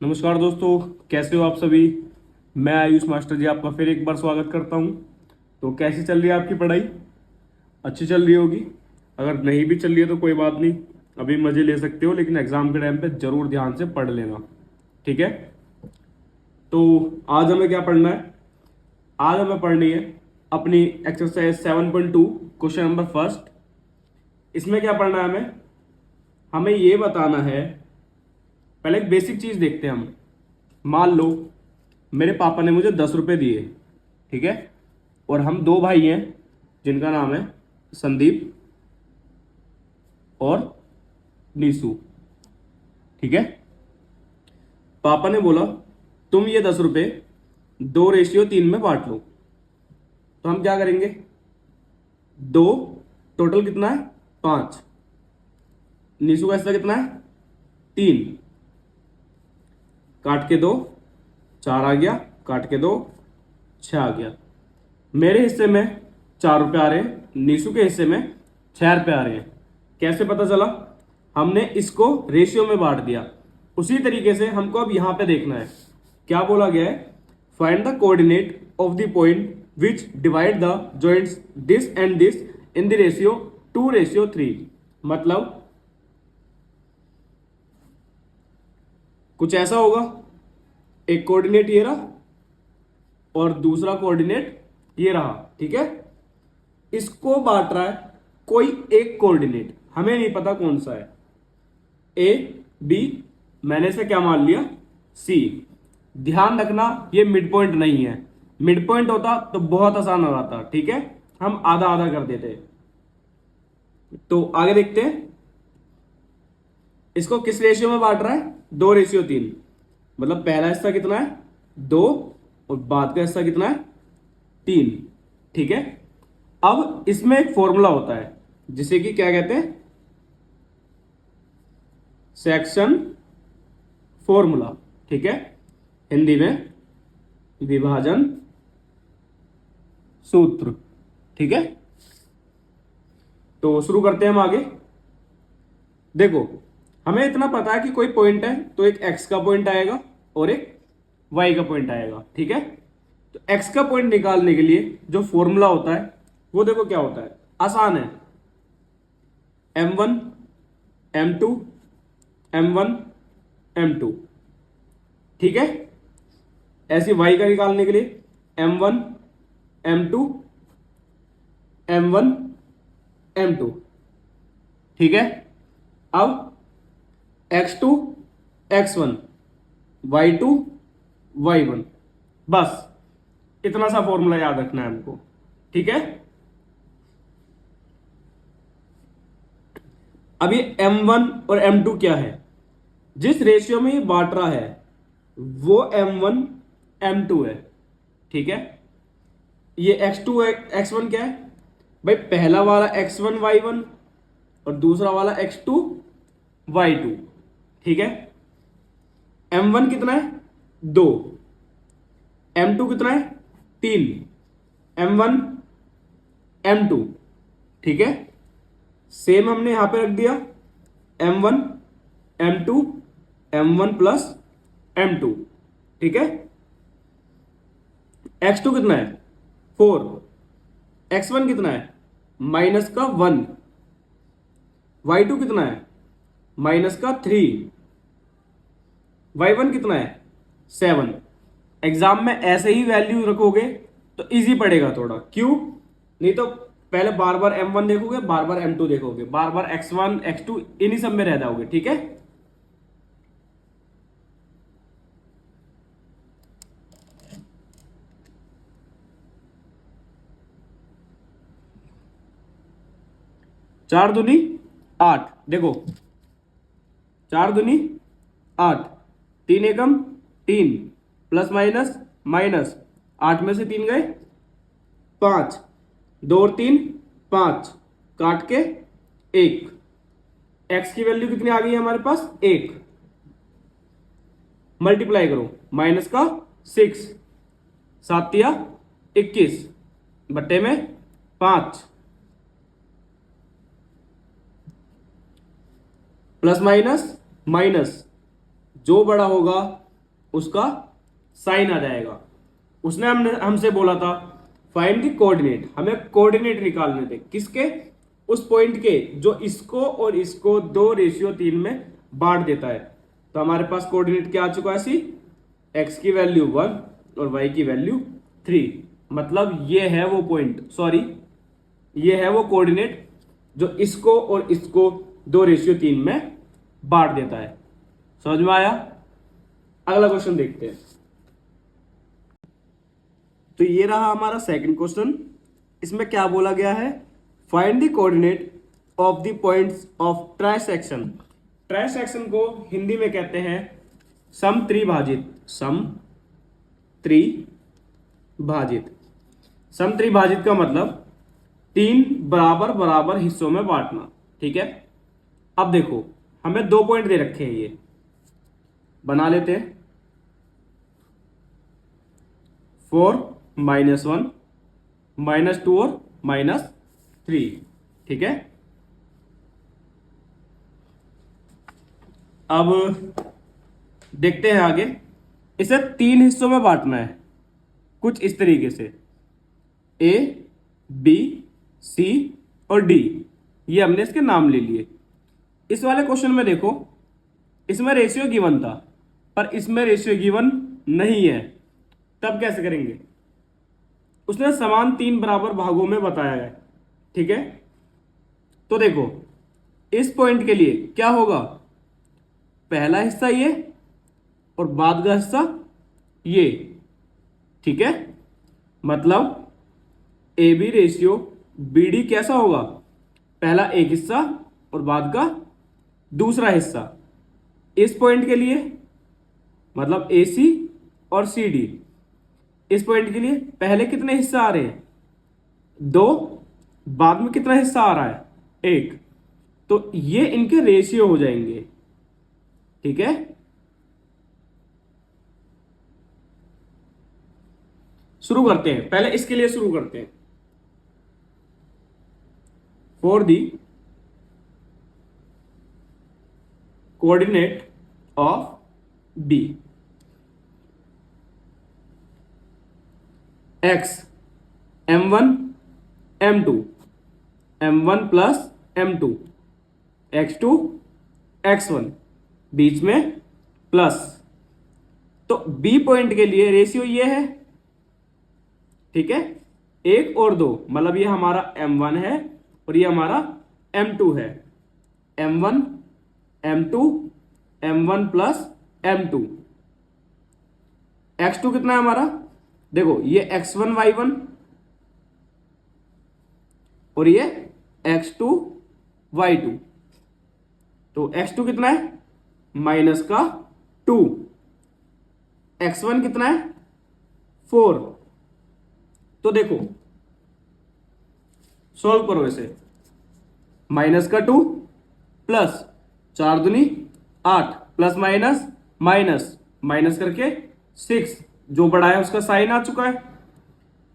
नमस्कार दोस्तों, कैसे हो आप सभी। मैं आयुष मास्टर जी आपका फिर एक बार स्वागत करता हूं। तो कैसी चल रही है आपकी पढ़ाई? अच्छी चल रही होगी। अगर नहीं भी चल रही है तो कोई बात नहीं, अभी मजे ले सकते हो, लेकिन एग्जाम के टाइम पे जरूर ध्यान से पढ़ लेना। ठीक है। तो आज हमें क्या पढ़ना है? आज हमें पढ़नी है अपनी एक्सरसाइज 7.2 क्वेश्चन नंबर फर्स्ट। इसमें क्या पढ़ना है हमें? हमें ये बताना है, पहले एक बेसिक चीज देखते हैं हम। मान लो मेरे पापा ने मुझे 10 रुपए दिए, ठीक है, और हम दो भाई हैं जिनका नाम है संदीप और नीसू। ठीक है। पापा ने बोला तुम ये 10 रुपए 2:3 में बांट लो। तो हम क्या करेंगे? दो, टोटल कितना है? 5। नीसू का हिस्सा कितना है? 3। काट के दो, 4 आ गया। काट के दो, 6 आ गया। मेरे हिस्से में 4 रुपए आ रहे हैं, नीसू के हिस्से में 6 रुपए आ रहे हैं। कैसे पता चला? हमने इसको रेशियो में बांट दिया। उसी तरीके से हमको अब यहां पे देखना है। क्या बोला गया है? Find the coordinate of the point which divide the joints this and this in the ratio 2:3। मतलब कुछ ऐसा होगा, एक कोऑर्डिनेट ये रहा और दूसरा कोऑर्डिनेट ये रहा। ठीक है। इसको बांट रहा है कोई एक कोऑर्डिनेट, हमें नहीं पता कौन सा है, ए बी। मैंने इसे क्या मान लिया? सी। ध्यान रखना ये मिड पॉइंट नहीं है। मिड पॉइंट होता तो बहुत आसान हो जाता। ठीक है, हम आधा आधा कर देते। तो आगे देखते हैं इसको किस रेशियो में बांट रहा है। 2:3। मतलब पहला हिस्सा कितना है? 2, और बाद का हिस्सा कितना है? 3। ठीक है। अब इसमें एक फॉर्मूला होता है जिसे कि क्या कहते हैं? Section formula. ठीक है, हिंदी में विभाजन सूत्र। ठीक है। तो शुरू करते हैं हम आगे। देखो, हमें इतना पता है कि कोई पॉइंट है तो एक एक्स का पॉइंट आएगा और एक वाई का पॉइंट आएगा। ठीक है। तो एक्स का पॉइंट निकालने के लिए जो फॉर्मूला होता है वो देखो क्या होता है, आसान है। m1 m2 m1 m2। ठीक है। ऐसे y का निकालने के लिए m1 m2 m1 m2। ठीक है। अब x2 x1 y2 y1। बस इतना सा फॉर्मूला याद रखना है हमको। ठीक है। अब ये m1 और m2 क्या है? जिस रेशियो में ये बांट रहा है वो m1 m2 है। ठीक है। ये x2 x1 क्या है भाई? पहला वाला x1 y1 और दूसरा वाला x2 y2। ठीक है। m1 कितना है? 2। m2 कितना है? 3। m1 m2। ठीक है। सेम हमने यहां पे रख दिया m1 m2 m1 प्लस m2। ठीक है। x2 कितना है? 4। x1 कितना है? -1। y2 कितना है? -3। y1 कितना है? 7। एग्जाम में ऐसे ही वैल्यू रखोगे तो इजी पड़ेगा थोड़ा। क्यों? नहीं तो पहले बार बार m1 देखोगे, बार बार m2 देखोगे, बार बार x1 x2 इन्हीं सब में रह जाओगे। ठीक है। चार दूनी 8। देखो, 4 दूनी 8। 3 एकम 3, प्लस माइनस माइनस। 8 में से 3 गए 5। 2 और 3 5। काट के 1। एक्स की वैल्यू कितनी आ गई है हमारे पास? 1। मल्टीप्लाई करो, माइनस का 6। 7 या 21 बट्टे में 5। प्लस माइनस माइनस, जो बड़ा होगा उसका साइन आ जाएगा। उसने हमसे बोला था फाइंड द कोऑर्डिनेट, हमें कोऑर्डिनेट निकालने थे किसके, उस पॉइंट के जो इसको और इसको 2:3 में बांट देता है। तो हमारे पास कोऑर्डिनेट क्या आ चुका है सी, एक्स की वैल्यू 1 और वाई की वैल्यू 3। मतलब ये है वो पॉइंट, सॉरी ये है वो कोऑर्डिनेट जो इसको और इसको 2:3 में बांट देता है। समझ में आया? अगला क्वेश्चन देखते हैं। तो ये रहा हमारा सेकंड क्वेश्चन। इसमें क्या बोला गया है, find the coordinate of the points of trisection. Trisection को हिंदी में कहते हैं समत्रिभाजित। समत्रिभाजित, समत्रिभाजित का मतलब 3 बराबर बराबर हिस्सों में बांटना। ठीक है, अब देखो हमें 2 पॉइंट दे रखे हैं, ये बना लेते हैं। 4 -1 -2 और -3। ठीक है, अब देखते हैं आगे। इसे 3 हिस्सों में बांटना है कुछ इस तरीके से, ए, बी, सी और डी। ये हमने इसके नाम ले लिए। इस वाले क्वेश्चन में देखो, इसमें रेशियो गिवन था पर इसमें रेशियो गिवन नहीं है। तब कैसे करेंगे, उसने समान 3 बराबर भागों में बताया है। ठीक है, तो देखो इस पॉइंट के लिए क्या होगा, पहला हिस्सा ये और बाद का हिस्सा ये। ठीक है, मतलब A B ratio B D कैसा होगा, पहला एक हिस्सा और बाद का दूसरा हिस्सा। इस पॉइंट के लिए मतलब ए सी और सी डी, इस पॉइंट के लिए पहले कितने हिस्सा आ रहे हैं, 2, बाद में कितना हिस्सा आ रहा है, 1। तो ये इनके रेशियो हो जाएंगे। ठीक है, शुरू करते हैं। पहले इसके लिए शुरू करते हैं। For the coordinate of B, X m1 m2 m1 प्लस m2 x2 x1 बीच में प्लस। तो बी पॉइंट के लिए रेशियो ये है। ठीक है, 1 और 2, मतलब ये हमारा m1 है और ये हमारा m2 है। m1 m2 m1 प्लस m2। x2 कितना है हमारा, देखो ये x1 y1 और ये x2 y2। तो x2 कितना है, माइनस का 2। x1 कितना है, 4। तो देखो सॉल्व करो इसे, माइनस का 2 प्लस 4 दूनी 8 प्लस माइनस माइनस माइनस करके 6, जो बड़ा है उसका साइन आ चुका है,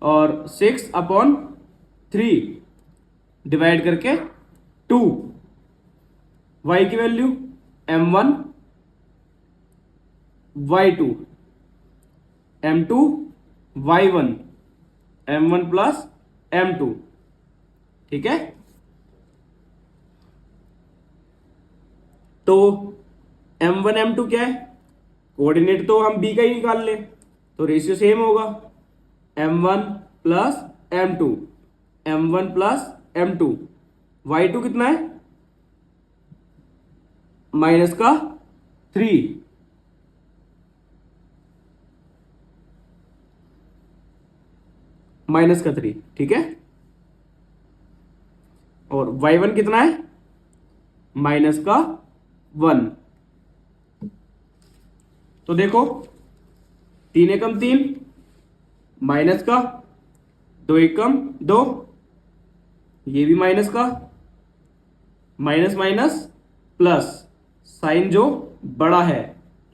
और 6/3 डिवाइड करके 2। y की value m1 y2 m2 y1 m1 प्लस m2। ठीक है, तो m1 m2 क्या है, कोऑर्डिनेट तो हम b का ही निकाल ले, तो रेशियो सेम होगा, m1 प्लस m2 m1 प्लस m2। y2 कितना है, माइनस का 3। माइनस का 3। ठीक है, और y1 कितना है, माइनस का 1। तो देखो 3 एकम 3 माइनस का 2 एकम 2, ये भी माइनस का, माइनस माइनस प्लस, साइन जो बड़ा है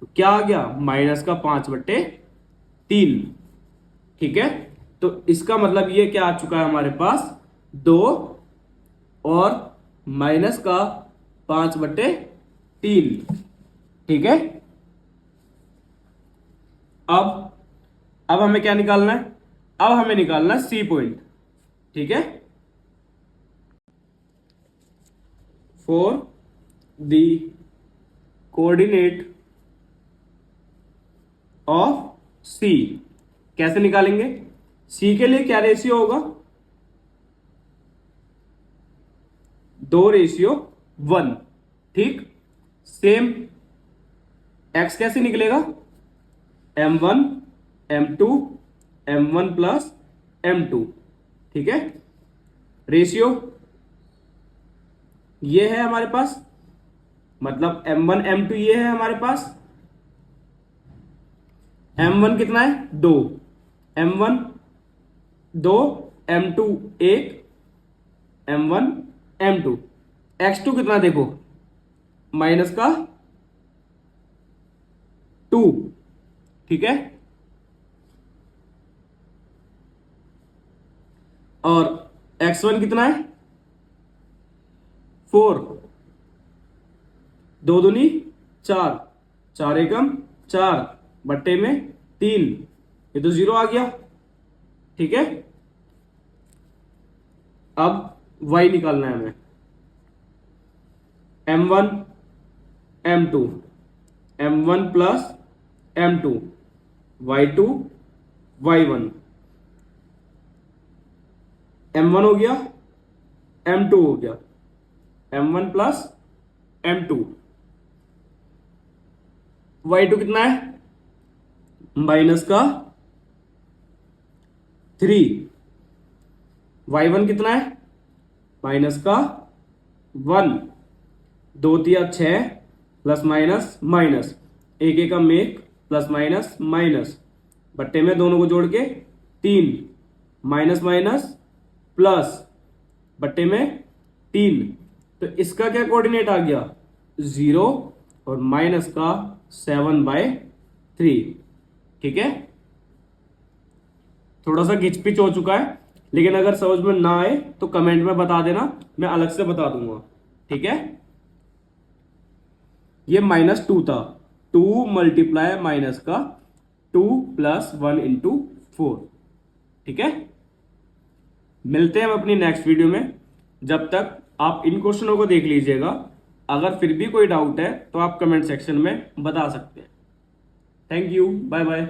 तो क्या आ गया, माइनस का 5/3। ठीक है, तो इसका मतलब ये क्या आ चुका है हमारे पास, 2 और माइनस का 5/3। ठीक है, अब हमें क्या निकालना है? अब हमें निकालना है सी पॉइंट, ठीक है। फॉर द कोऑर्डिनेट ऑफ सी, कैसे निकालेंगे? सी के लिए क्या रेशियो होगा? 2:1, ठीक। सेम एक्स कैसे निकलेगा? m1 m2 m1 प्लस m2, ठीक है। रेशियो ये है हमारे पास, मतलब m1 m2 ये है हमारे पास। m1 कितना है? 2, m1 2, m2 1, m1 m2। x2 कितना देखो? माइनस का 2, ठीक है। और x1 कितना है? 4, 2 दूनी 4, 4 एकम 4 बट्टे में 3, ये तो 0 आ गया, ठीक है। अब y निकालना है हमें। m1 m2, m1 प्लस m2, y2 y1, m1 हो गया, m2 हो गया, m1 प्लस m2, y2 कितना है? माइनस का 3, y1 कितना है? माइनस का 1, 2 तिया 6 प्लस माइनस माइनस, एक एकम 1 प्लस माइनस माइनस, बट्टे में दोनों को जोड़ के 3, माइनस माइनस प्लस, बट्टे में 3। तो इसका क्या कोऑर्डिनेट आ गया? 0 और माइनस का 7/3, ठीक है। थोड़ा सा घिचपिच हो चुका है, लेकिन अगर समझ में ना आए तो कमेंट में बता देना, मैं अलग से बता दूंगा, ठीक है। ये -2 था, 2 मल्टीप्लाई माइनस का 2 + 1 × 4, ठीक है। मिलते हैं हम अपनी नेक्स्ट वीडियो में। जब तक आप इन क्वेश्चनों को देख लीजिएगा, अगर फिर भी कोई डाउट है तो आप कमेंट सेक्शन में बता सकते हैं। Thank you, bye bye.